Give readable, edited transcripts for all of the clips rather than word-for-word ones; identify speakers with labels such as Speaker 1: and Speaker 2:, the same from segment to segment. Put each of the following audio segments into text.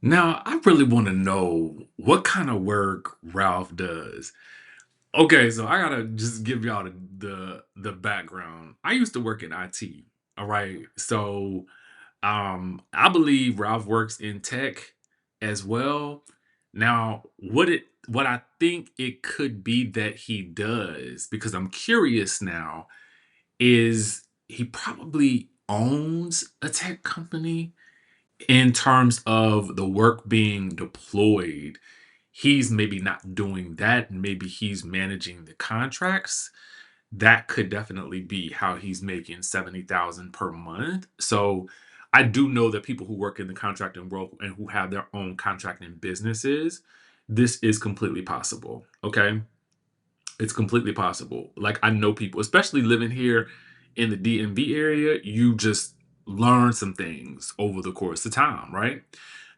Speaker 1: Now, I really want to know what kind of work Ralph does. Okay, so I gotta just give y'all the background. I used to work in IT. All right, so I believe Ralph works in tech as well. Now, what I think it could be that he does, because I'm curious now, is he probably owns a tech company in terms of the work being deployed. He's maybe not doing that. Maybe he's managing the contracts. That could definitely be how he's making 70,000 per month. So I do know that people who work in the contracting world and who have their own contracting businesses, this is completely possible. Okay. It's completely possible. Like, I know people, especially living here in the DMV area, you just learn some things over the course of time, right?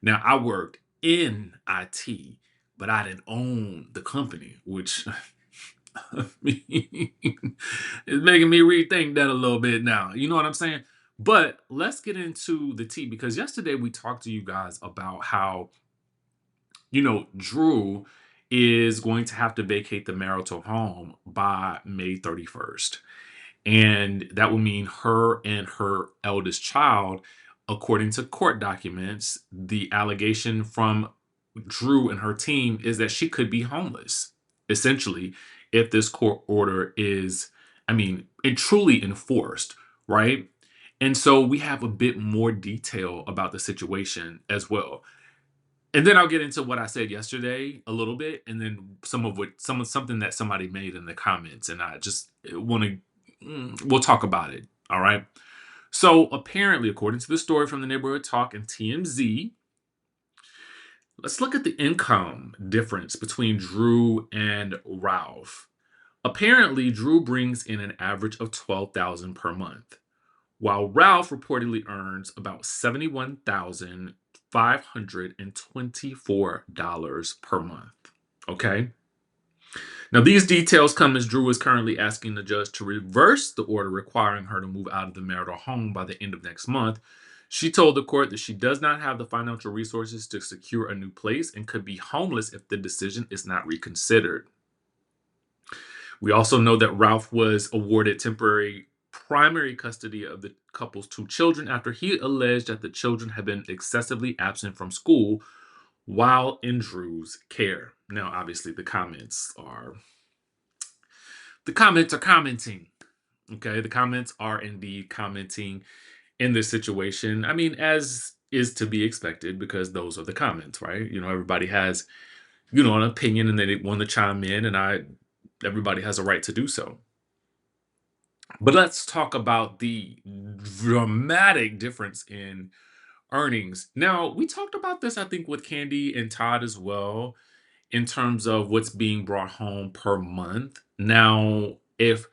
Speaker 1: Now, I worked in IT, but I didn't own the company, which I mean, is making me rethink that a little bit now. You know what I'm saying? But let's get into the tea, because yesterday we talked to you guys about how, Drew is going to have to vacate the marital home by May 31st. And that will mean her and her eldest child, according to court documents, the allegation from Drew and her team is that she could be homeless, essentially, if this court order is, truly enforced, right? And so we have a bit more detail about the situation as well. And then I'll get into what I said yesterday a little bit, and then something that somebody made in the comments, and I just want to we'll talk about it. All right. So apparently, according to the story from the Neighborhood Talk and TMZ, let's look at the income difference between Drew and Ralph. Apparently, Drew brings in an average of 12,000 per month, while Ralph reportedly earns about $71,524 per month. Okay. Now, these details come as Drew is currently asking the judge to reverse the order requiring her to move out of the marital home by the end of next month. She told the court that she does not have the financial resources to secure a new place and could be homeless if the decision is not reconsidered. We also know that Ralph was awarded temporary primary custody of the couple's two children after he alleged that the children had been excessively absent from school while in Drew's care. Now, obviously, the comments are commenting. Okay, the comments are indeed commenting in this situation. I mean, as is to be expected, because those are the comments, right? Everybody has, an opinion, and they want to chime in, and everybody has a right to do so. But let's talk about the dramatic difference in earnings. Now, we talked about this, I think, with Candy and Todd as well, in terms of what's being brought home per month. Now, if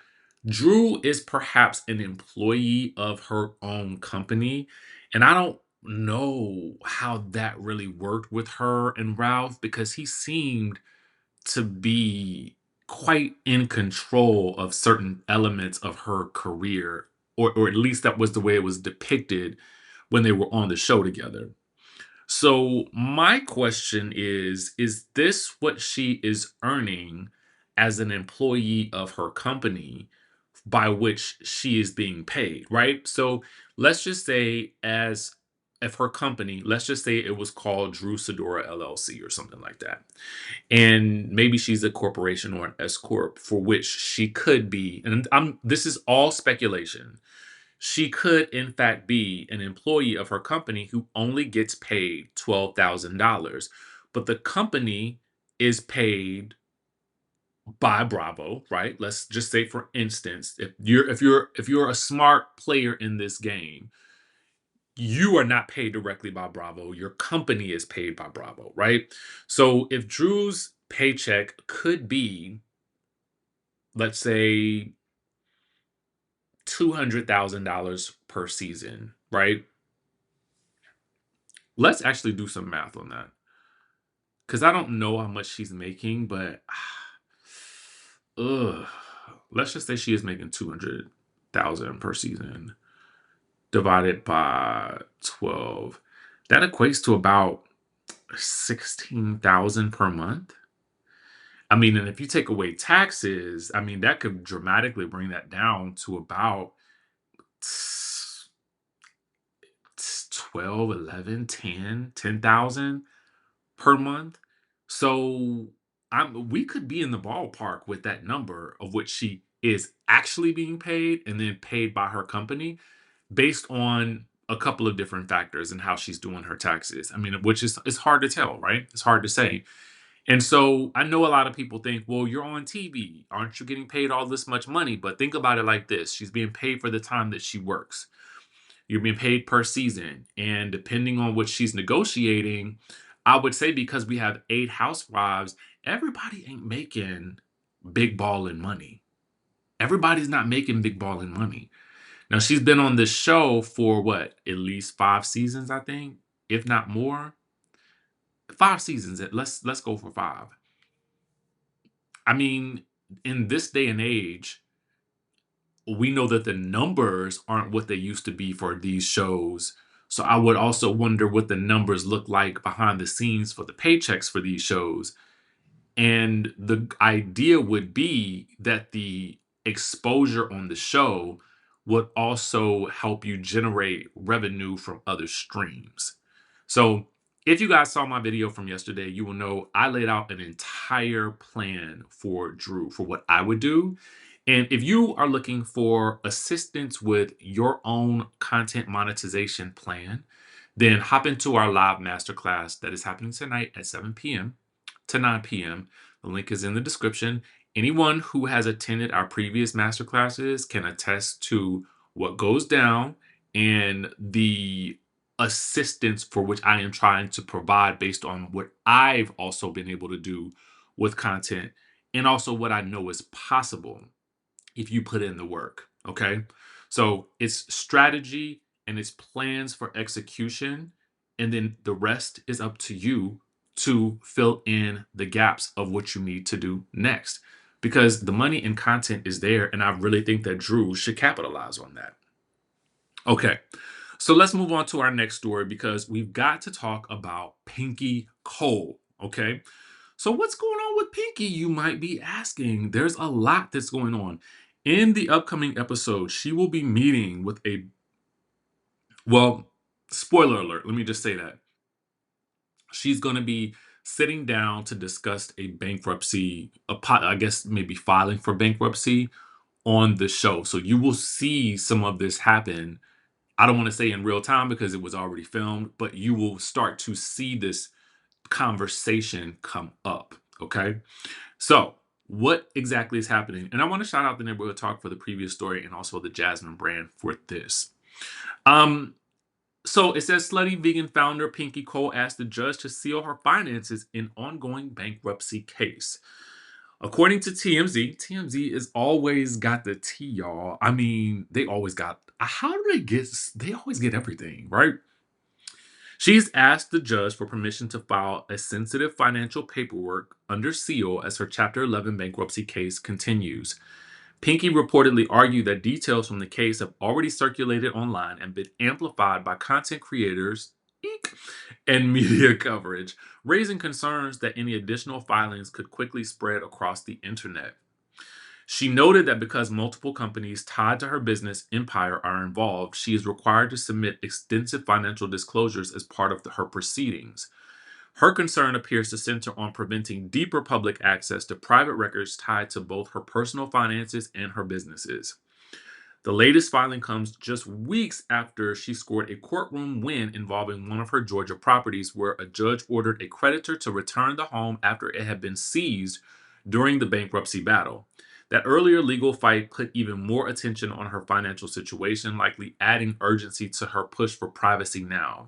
Speaker 1: Drew is perhaps an employee of her own company, and I don't know how that really worked with her and Ralph, because he seemed to be quite in control of certain elements of her career, or at least that was the way it was depicted when they were on the show together. So my question is this what she is earning as an employee of her company by which she is being paid, right? So let's just say, as if her company, let's just say it was called Drew Sidora LLC or something like that. And maybe she's a corporation or an S corp for which she could be, and this is all speculation, she could, in fact, be an employee of her company who only gets paid $12,000, but the company is paid by Bravo, right? Let's just say, for instance, if you're a smart player in this game, you are not paid directly by Bravo. Your company is paid by Bravo, right? So if Drew's paycheck could be, let's say, $200,000 per season, right? Let's actually do some math on that, because I don't know how much she's making, but ugh, let's just say she is making 200,000 per season divided by 12. That equates to about 16,000 per month. I mean, and if you take away taxes, I mean, that could dramatically bring that down to about 12, 11, 10,000 per month. So we could be in the ballpark with that number of which she is actually being paid and then paid by her company based on a couple of different factors and how she's doing her taxes. I mean, which is it's hard to tell, right? It's hard to say. And so I know a lot of people think, well, you're on TV. Aren't you getting paid all this much money? But think about it like this. She's being paid for the time that she works. You're being paid per season. And depending on what she's negotiating, I would say because we have 8 housewives, everybody ain't making big balling money. Everybody's not making big balling money. Now she's been on this show for what, at least 5 seasons, I think, if not more. 5 seasons. Let's go for five. I mean, in this day and age, we know that the numbers aren't what they used to be for these shows. So I would also wonder what the numbers look like behind the scenes for the paychecks for these shows. And the idea would be that the exposure on the show would also help you generate revenue from other streams. So, if you guys saw my video from yesterday, you will know I laid out an entire plan for Drew for what I would do. And if you are looking for assistance with your own content monetization plan, then hop into our live masterclass that is happening tonight at 7 p.m. to 9 p.m. The link is in the description. Anyone who has attended our previous masterclasses can attest to what goes down and the assistance for which I am trying to provide based on what I've also been able to do with content and also what I know is possible if you put in the work. Okay. So it's strategy and it's plans for execution. And then the rest is up to you to fill in the gaps of what you need to do next. Because the money and content is there. And I really think that Drew should capitalize on that. Okay. So let's move on to our next story because we've got to talk about Pinky Cole. Okay. So, what's going on with Pinky? You might be asking. There's a lot that's going on. In the upcoming episode, she will be meeting with well, spoiler alert, let me just say that. She's going to be sitting down to discuss a bankruptcy, I guess maybe filing for bankruptcy on the show. So, you will see some of this happen. I don't want to say in real time because it was already filmed, but you will start to see this conversation come up. Okay. So, what exactly is happening? And I want to shout out the Neighborhood Talk for the previous story and also the Jasmine brand for this. So it says slutty vegan founder Pinky Cole asked the judge to seal her finances in ongoing bankruptcy case. According to TMZ, TMZ is always got the tea, y'all. I mean, they always got. How do they get? They always get everything, right? She's asked the judge for permission to file a sensitive financial paperwork under seal as her Chapter 11 bankruptcy case continues. Pinky reportedly argued that details from the case have already circulated online and been amplified by content creators and media coverage, raising concerns that any additional filings could quickly spread across the internet. She noted that because multiple companies tied to her business empire are involved, she is required to submit extensive financial disclosures as part of her proceedings. Her concern appears to center on preventing deeper public access to private records tied to both her personal finances and her businesses. The latest filing comes just weeks after she scored a courtroom win involving one of her Georgia properties, where a judge ordered a creditor to return the home after it had been seized during the bankruptcy battle. That earlier legal fight put even more attention on her financial situation, likely adding urgency to her push for privacy now.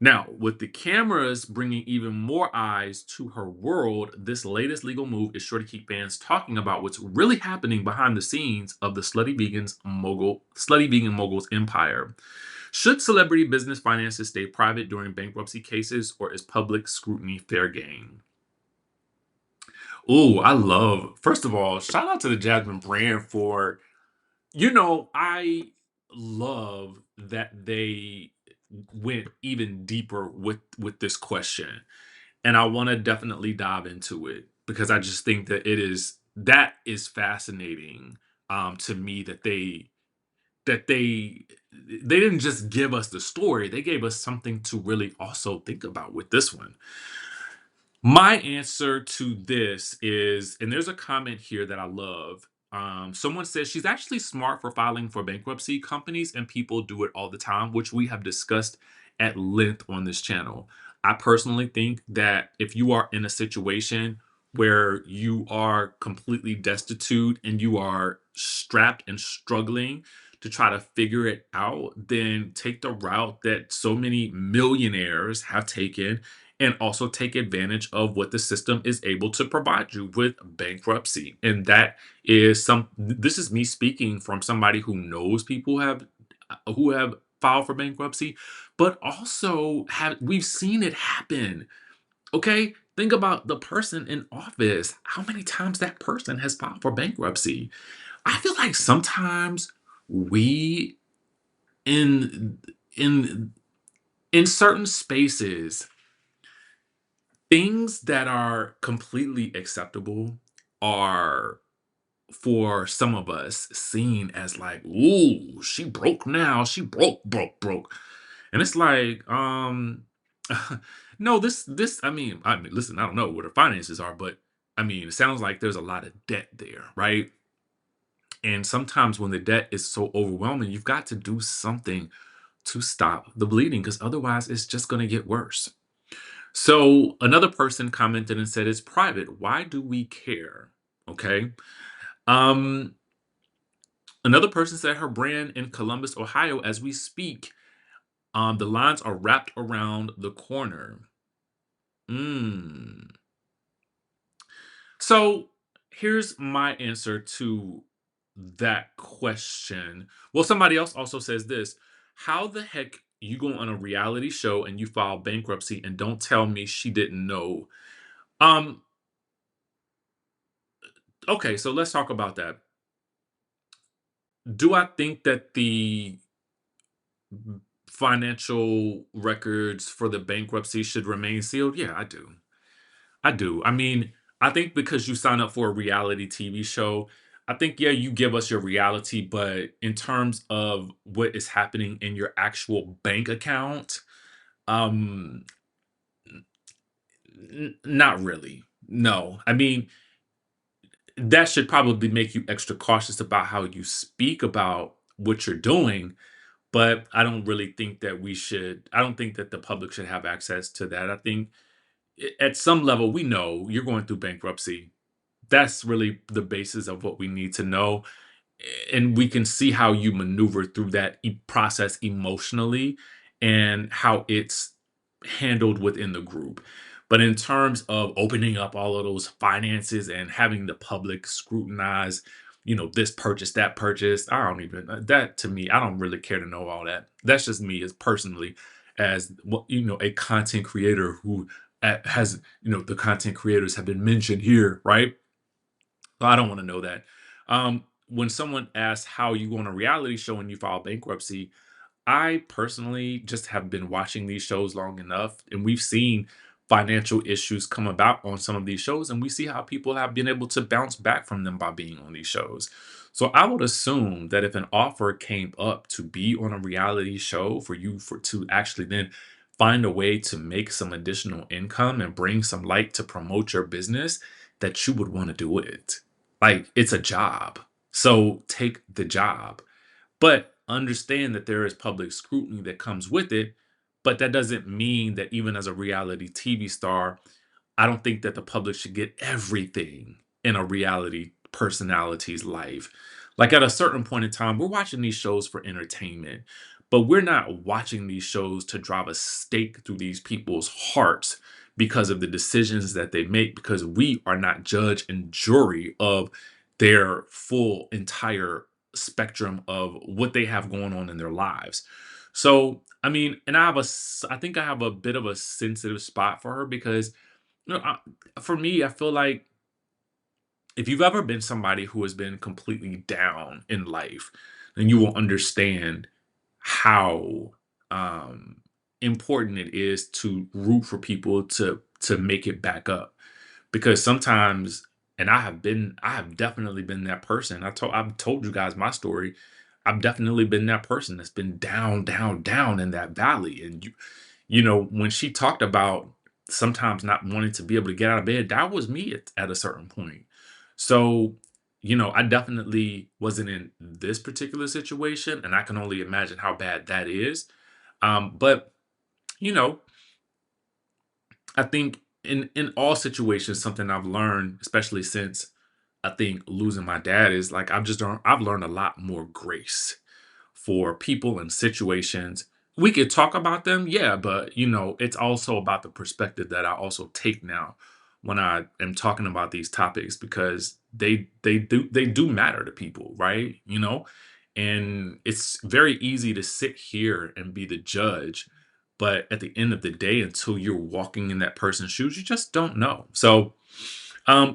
Speaker 1: Now, with the cameras bringing even more eyes to her world, this latest legal move is sure to keep fans talking about what's really happening behind the scenes of the slutty vegan mogul's empire. Should celebrity business finances stay private during bankruptcy cases, or is public scrutiny fair game? Oh, first of all, shout out to the Jasmine brand for, I love that they went even deeper with this question, and I want to definitely dive into it because I just think that that is fascinating to me that they didn't just give us the story, they gave us something to really also think about with this one. My answer to this is, and there's a comment here that I love. Someone says she's actually smart for filing for bankruptcy. Companies and people do it all the time, which we have discussed at length on this channel. I personally think that if you are in a situation where you are completely destitute and you are strapped and struggling to try to figure it out, then take the route that so many millionaires have taken and also take advantage of what the system is able to provide you with bankruptcy. And that is this is me speaking from somebody who knows people who have filed for bankruptcy, but also have we've seen it happen. Okay? Think about the person in office. How many times that person has filed for bankruptcy? I feel like sometimes we in in in certain spaces, things that are completely acceptable are, for some of us, seen as like, "Ooh, she broke now. She broke, broke, broke." And it's like, no, I mean, listen, I don't know what her finances are, but I mean, it sounds like there's a lot of debt there, right? And sometimes when the debt is so overwhelming, you've got to do something to stop the bleeding because otherwise it's just going to get worse. So another person commented and said, "It's private. Why do we care?" Okay. Um, Another person said her brand in Columbus, Ohio, as we speak, the lines are wrapped around the corner. Mm. So here's my answer to that question. Well, somebody else also says this. How the heck you go on a reality show and you file bankruptcy and don't tell me she didn't know? Um, okay, so let's talk about that. Do I think that the financial records for the bankruptcy should remain sealed? Yeah, I do. I do. I mean, I think because you sign up for a reality TV show, I think, yeah, you give us your reality, but in terms of what is happening in your actual bank account, um, not really. No. I mean, that should probably make you extra cautious about how you speak about what you're doing. But I don't really think that I don't think that the public should have access to that. I think at some level, we know you're going through bankruptcy. That's really the basis of what we need to know. And we can see how you maneuver through that process emotionally and how it's handled within the group. But in terms of opening up all of those finances and having the public scrutinize, this purchase, that purchase, I don't even, that to me, I don't really care to know all that. That's just me as personally, as a content creator who has, the content creators have been mentioned here, right? I don't want to know that. When someone asks how you go on a reality show and you file bankruptcy, I personally just have been watching these shows long enough, and we've seen financial issues come about on some of these shows, and we see how people have been able to bounce back from them by being on these shows. So I would assume that if an offer came up to be on a reality show for you to actually then find a way to make some additional income and bring some light to promote your business, that you would want to do it. Like it's a job. So take the job, but understand that there is public scrutiny that comes with it. But that doesn't mean that even as a reality TV star, I don't think that the public should get everything in a reality personality's life. Like at a certain point in time, we're watching these shows for entertainment, but we're not watching these shows to drive a stake through these people's hearts because of the decisions that they make, because we are not judge and jury of their full entire spectrum of what they have going on in their lives. So, I mean, and I think I have a bit of a sensitive spot for her because no, for me, I feel like if you've ever been somebody who has been completely down in life, then you will understand how. um, important it is to root for people to make it back up, because sometimes, and I have definitely been that person. I've told you guys my story. I've definitely been that person that's been down, down, down in that valley. And when she talked about sometimes not wanting to be able to get out of bed, that was me at a certain point. So, I definitely wasn't in this particular situation, and I can only imagine how bad that is. But you know, I think in all situations, something I've learned, especially since I think losing my dad, is like I've learned a lot more grace for people and situations. We could talk about them, yeah, but it's also about the perspective that I also take now when I am talking about these topics, because they do matter to people, right? And it's very easy to sit here and be the judge, but at the end of the day, until you're walking in that person's shoes, you just don't know. So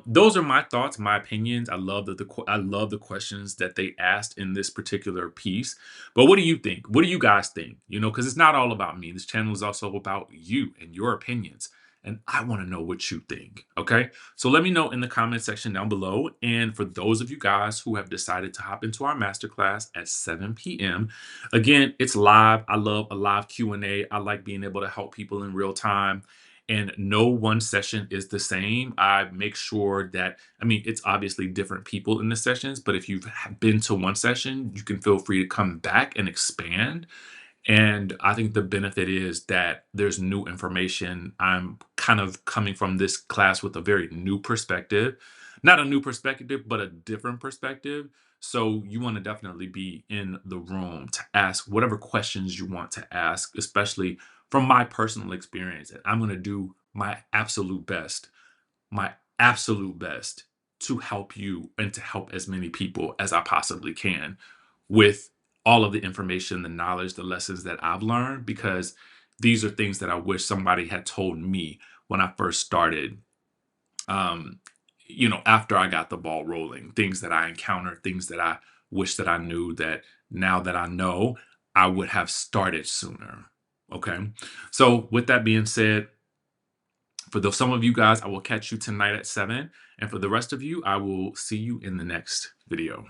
Speaker 1: those are my thoughts, my opinions. I love the questions that they asked in this particular piece. But what do you think? What do you guys think? Because it's not all about me. This channel is also about you and your opinions. And I want to know what you think. Okay. So let me know in the comment section down below. And for those of you guys who have decided to hop into our masterclass at 7 p.m., again, it's live. I love a live Q&A. I like being able to help people in real time, and no one session is the same. I make sure that, I mean, it's obviously different people in the sessions, but if you've been to one session, you can feel free to come back and expand. And I think the benefit is that there's new information. I'm kind of coming from this class with a very new perspective. Not a new perspective, but a different perspective. So you want to definitely be in the room to ask whatever questions you want to ask, especially from my personal experience. And I'm going to do my absolute best to help you and to help as many people as I possibly can with all of the information, the knowledge, the lessons that I've learned, because these are things that I wish somebody had told me when I first started. Um, after I got the ball rolling, things that I encountered, things that I wish that I knew, that now that I know, I would have started sooner. Okay. So with that being said, for some of you guys, I will catch you tonight at 7. And for the rest of you, I will see you in the next video.